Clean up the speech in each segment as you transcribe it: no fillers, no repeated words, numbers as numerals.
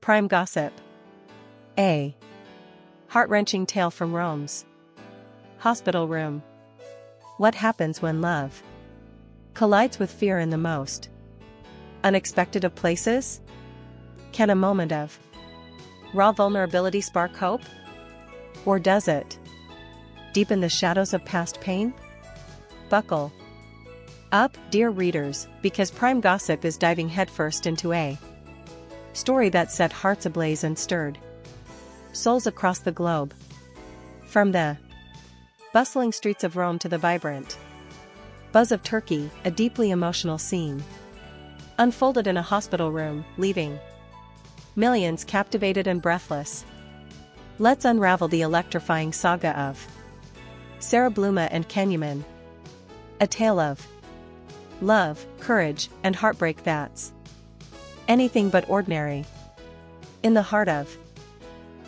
Prime gossip. A heart-wrenching tale from Rome's hospital room. What happens when love collides with fear in the most unexpected of places? Can a moment of raw vulnerability spark hope? Or does it deepen the shadows of past pain? Buckle up, dear readers, because Prime Gossip is diving headfirst into a story that set hearts ablaze and stirred souls across the globe. From the bustling streets of Rome to the vibrant buzz of Turkey, a deeply emotional scene unfolded in a hospital room, leaving millions captivated and breathless. Let's unravel the electrifying saga of Sara Bluma and Can Yaman. A tale of love, courage, and heartbreak that's anything but ordinary. In the heart of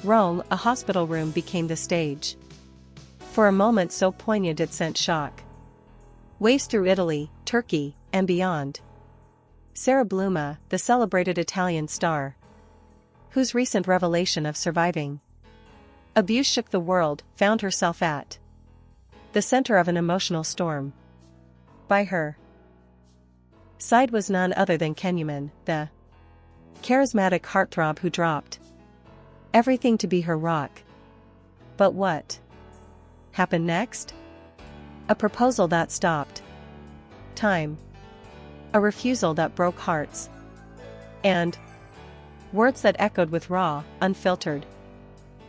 Rome, a hospital room became the stage for a moment so poignant it sent shock waves through Italy, Turkey, and beyond. Sara Bluma, the celebrated Italian star, whose recent revelation of surviving abuse shook the world, found herself at the center of an emotional storm. By her side was none other than Can Yaman, the charismatic heartthrob who dropped everything to be her rock. But what happened next? A proposal that stopped time, a refusal that broke hearts, and words that echoed with raw, unfiltered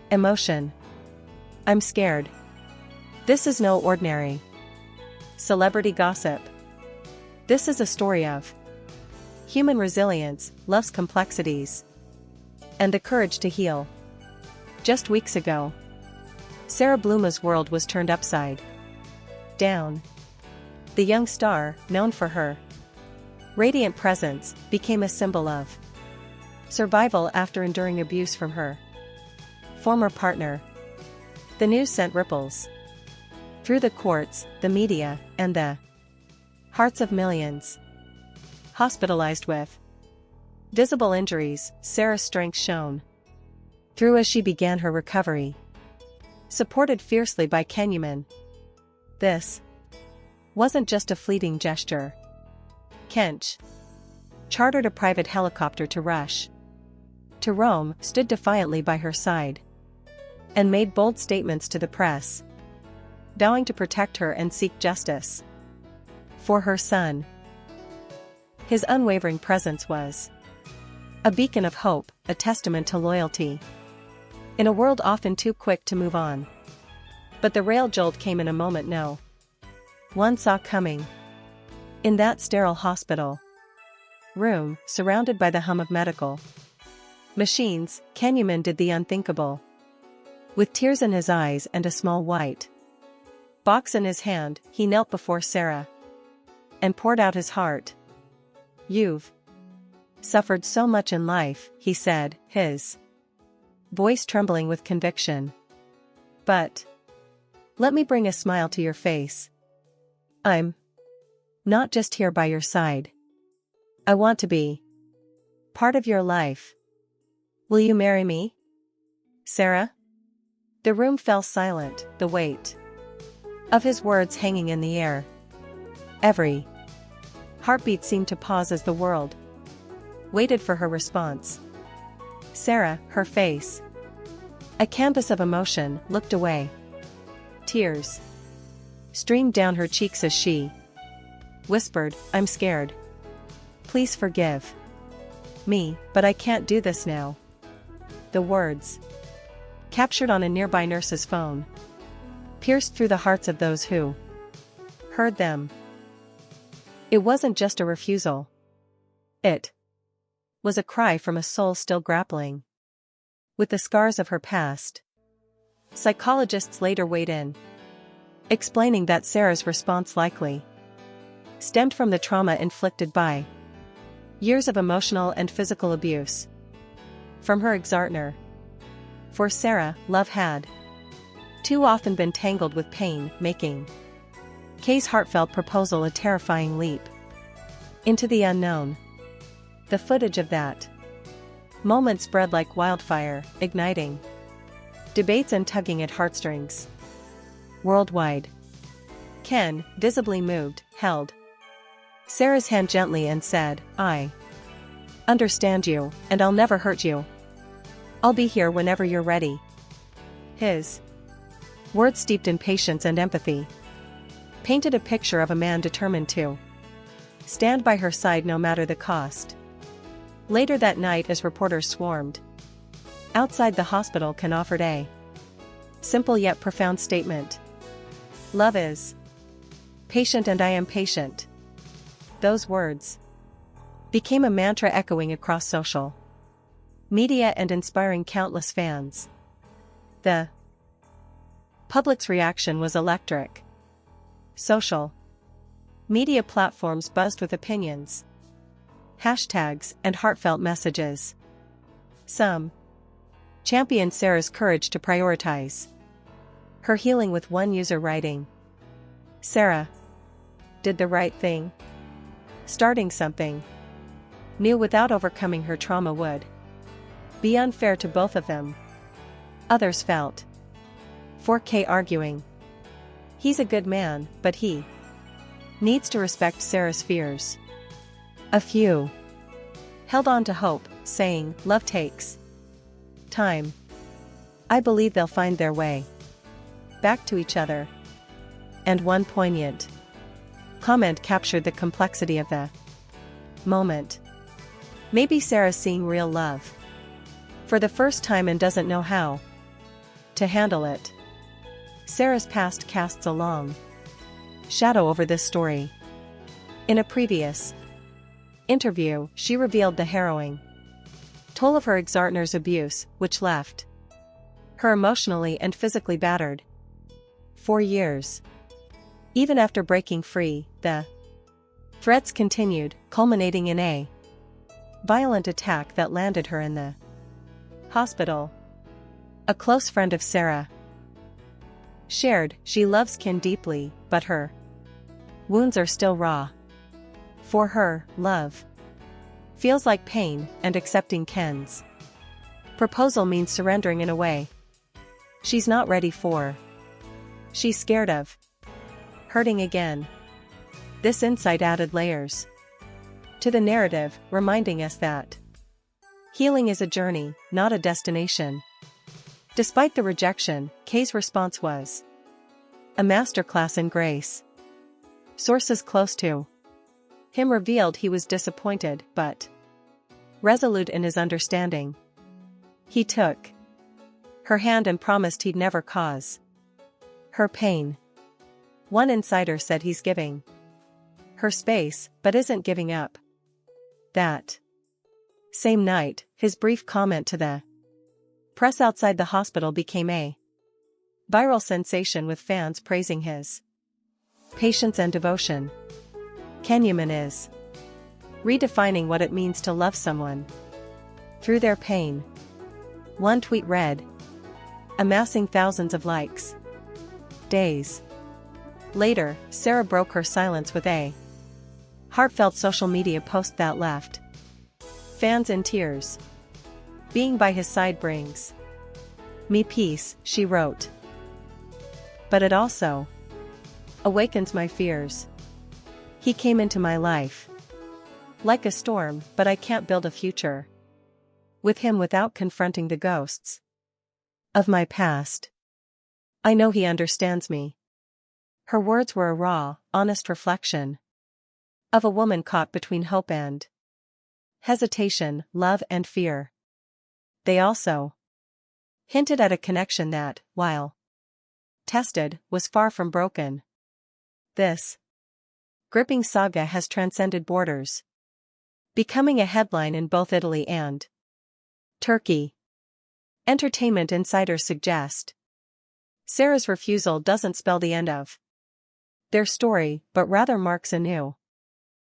emotion. I'm scared. This is no ordinary celebrity gossip. This is a story of human resilience, love's complexities, and the courage to heal. Just weeks ago, Sara Bluma's world was turned upside down. The young star, known for her radiant presence, became a symbol of survival after enduring abuse from her former partner. The news sent ripples through the courts, the media, and the hearts of millions. Hospitalized with visible injuries, Sara's strength shone through as she began her recovery. Supported fiercely by Can Yaman, this wasn't just a fleeting gesture. Kench chartered a private helicopter to rush to Rome, stood defiantly by her side, and made bold statements to the press, vowing to protect her and seek justice for her son. His unwavering presence was a beacon of hope, a testament to loyalty in a world often too quick to move on. But the rail jolt came in a moment no one saw coming. In that sterile hospital room, surrounded by the hum of medical machines, Can Yaman did the unthinkable. With tears in his eyes and a small white box in his hand, he knelt before Sara and poured out his heart. "You've suffered so much in life," he said, his voice trembling with conviction. "But let me bring a smile to your face. I'm not just here by your side. I want to be part of your life. Will you marry me, Sara?" The room fell silent, the weight of his words hanging in the air. Every heartbeat seemed to pause as the world waited for her response. Sara, her face a canvas of emotion, looked away. Tears streamed down her cheeks as she whispered, "I'm scared. Please forgive me, but I can't do this now." The words, captured on a nearby nurse's phone, pierced through the hearts of those who heard them. It wasn't just a refusal. It was a cry from a soul still grappling with the scars of her past. Psychologists later weighed in, explaining that Sara's response likely stemmed from the trauma inflicted by years of emotional and physical abuse from her ex-partner. For Sara, love had too often been tangled with pain, making Kay's heartfelt proposal a terrifying leap into the unknown. The footage of that Moments spread like wildfire, igniting debates and tugging at heartstrings. Worldwide. Ken, visibly moved, held Sara's hand gently and said, "I understand you, and I'll never hurt you. I'll be here whenever you're ready." His words, steeped in patience and empathy, painted a picture of a man determined to stand by her side no matter the cost. Later that night, as reporters swarmed outside the hospital, Ken offered a simple yet profound statement. "Love is patient and I am patient." Those words became a mantra echoing across social media and inspiring countless fans. The public's reaction was electric. Social media platforms buzzed with opinions, hashtags, and heartfelt messages. Some championed Sara's courage to prioritize her healing, with one user writing, "Sara did the right thing. Starting something new without overcoming her trauma would be unfair to both of them." Others felt 4K, arguing, "He's a good man, but he needs to respect Sara's fears." A few held on to hope, saying, "Love takes time. I believe they'll find their way back to each other." And one poignant comment captured the complexity of the moment. "Maybe Sara's seeing real love for the first time and doesn't know how to handle it." Sara's past casts a long shadow over this story. In a previous interview, she revealed the harrowing toll of her ex-partner's abuse, which left her emotionally and physically battered for years. Even after breaking free, the threats continued, culminating in a violent attack that landed her in the hospital. A close friend of Sara shared, "She loves Ken deeply, but her wounds are still raw. For her, love feels like pain, and accepting Ken's proposal means surrendering in a way she's not ready for. She's scared of hurting again." This insight added layers to the narrative, reminding us that healing is a journey, not a destination. Despite the rejection, Kay's response was a masterclass in grace. Sources close to him revealed he was disappointed but resolute in his understanding. He took her hand and promised he'd never cause her pain. One insider said he's giving her space, but isn't giving up. That same night, his brief comment to the press outside the hospital became a viral sensation, with fans praising his patience and devotion. Can Yaman is redefining what it means to love someone through their pain. One tweet read, amassing thousands of likes. Days later, Sara broke her silence with a heartfelt social media post that left fans in tears. "Being by his side brings me peace," she wrote. "But it also awakens my fears. He came into my life like a storm, but I can't build a future with him without confronting the ghosts of my past. I know he understands me." Her words were a raw, honest reflection of a woman caught between hope and hesitation, love and fear. They also hinted at a connection that, while tested, was far from broken. This gripping saga has transcended borders, becoming a headline in both Italy and Turkey. Entertainment insiders suggest Sara's refusal doesn't spell the end of their story, but rather marks a new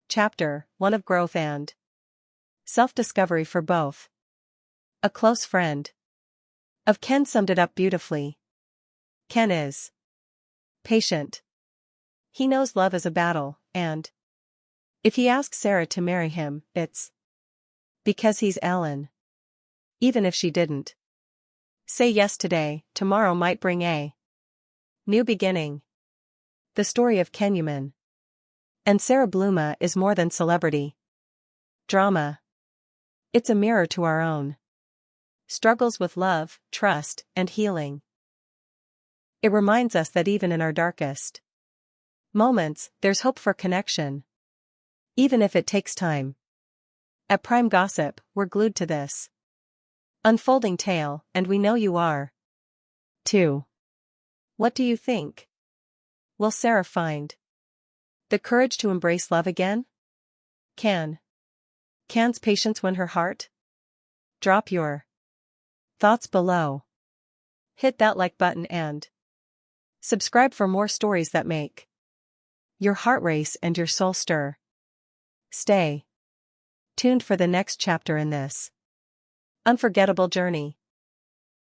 chapter, one of growth and self-discovery for both. A close friend of Ken summed it up beautifully. "Ken is patient. He knows love is a battle, and if he asks Sara to marry him, it's because he's Ellen." even if she didn't. Say yes today, tomorrow might bring a new beginning. The story of Can Yaman and Sara Bluma is more than celebrity drama. It's a mirror to our own struggles with love, trust, and healing. It reminds us that even in our darkest moments, there's hope for connection, even if it takes time. At Prime Gossip, we're glued to this unfolding tale, and we know you are too. What do you think? Will Sara find the courage to embrace love again? Can's patience win her heart? Drop your thoughts below. Hit that like button and subscribe for more stories that make your heart race and your soul stir. Stay tuned for the next chapter in this unforgettable journey.